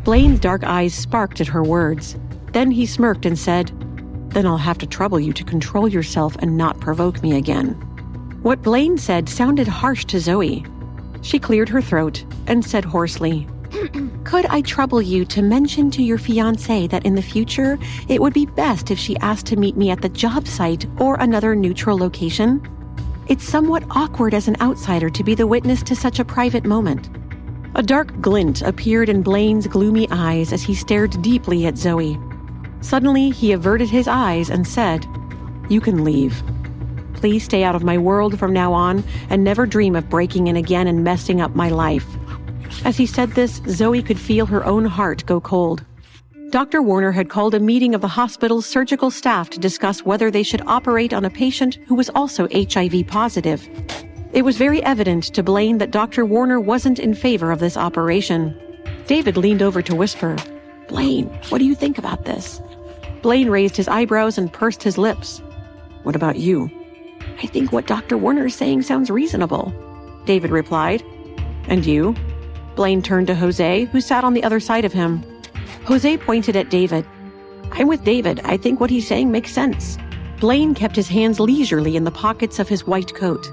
Blaine's dark eyes sparked at her words. Then he smirked and said, "Then I'll have to trouble you to control yourself and not provoke me again." What Blaine said sounded harsh to Zoey. She cleared her throat and said hoarsely, "Could I trouble you to mention to your fiancée that in the future it would be best if she asked to meet me at the job site or another neutral location? It's somewhat awkward as an outsider to be the witness to such a private moment." A dark glint appeared in Blaine's gloomy eyes as he stared deeply at Zoey. Suddenly, he averted his eyes and said, "You can leave. Please stay out of my world from now on and never dream of breaking in again and messing up my life." As he said this, Zoey could feel her own heart go cold. Dr. Warner had called a meeting of the hospital's surgical staff to discuss whether they should operate on a patient who was also HIV positive. It was very evident to Blaine that Dr. Warner wasn't in favor of this operation. David leaned over to whisper, "Blaine, what do you think about this?" Blaine raised his eyebrows and pursed his lips. "What about you?" "I think what Dr. Warner is saying sounds reasonable," David replied. "And you?" Blaine turned to Jose, who sat on the other side of him. Jose pointed at David. "I'm with David. I think what he's saying makes sense." Blaine kept his hands leisurely in the pockets of his white coat.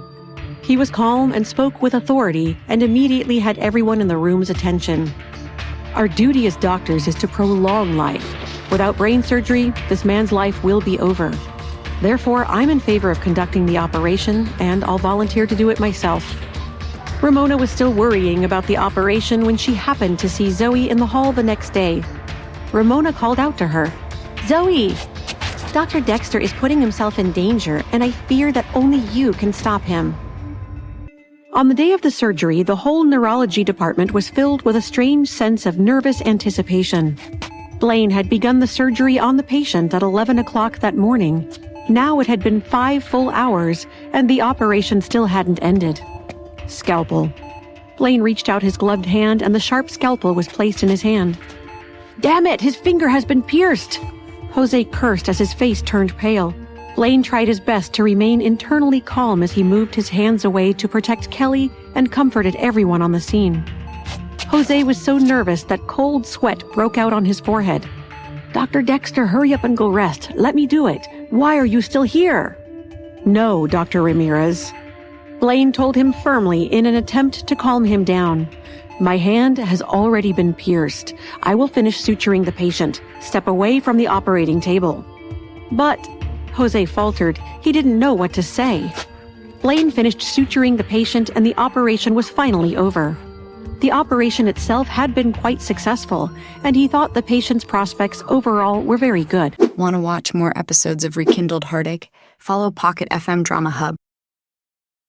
He was calm and spoke with authority and immediately had everyone in the room's attention. "Our duty as doctors is to prolong life. Without brain surgery, this man's life will be over. Therefore, I'm in favor of conducting the operation, and I'll volunteer to do it myself." Ramona was still worrying about the operation when she happened to see Zoey in the hall the next day. Ramona called out to her, "Zoey, Dr. Dexter is putting himself in danger, and I fear that only you can stop him." On the day of the surgery, the whole neurology department was filled with a strange sense of nervous anticipation. Blaine had begun the surgery on the patient at 11 o'clock that morning. Now it had been 5 full hours, and the operation still hadn't ended. Scalpel. Blaine reached out his gloved hand, and the sharp scalpel was placed in his hand. "Damn it, his finger has been pierced!" Jose cursed as his face turned pale. Blaine tried his best to remain internally calm as he moved his hands away to protect Kelly and comforted everyone on the scene. Jose was so nervous that cold sweat broke out on his forehead. "Dr. Dexter, hurry up and go rest. Let me do it. Why are you still here?" "No, Dr. Ramirez." Blaine told him firmly in an attempt to calm him down. "My hand has already been pierced. I will finish suturing the patient. Step away from the operating table." "But," Jose faltered. He didn't know what to say. Blaine finished suturing the patient and the operation was finally over. The operation itself had been quite successful, and he thought the patient's prospects overall were very good. Want to watch more episodes of Rekindled Heartache? Follow Pocket FM Drama Hub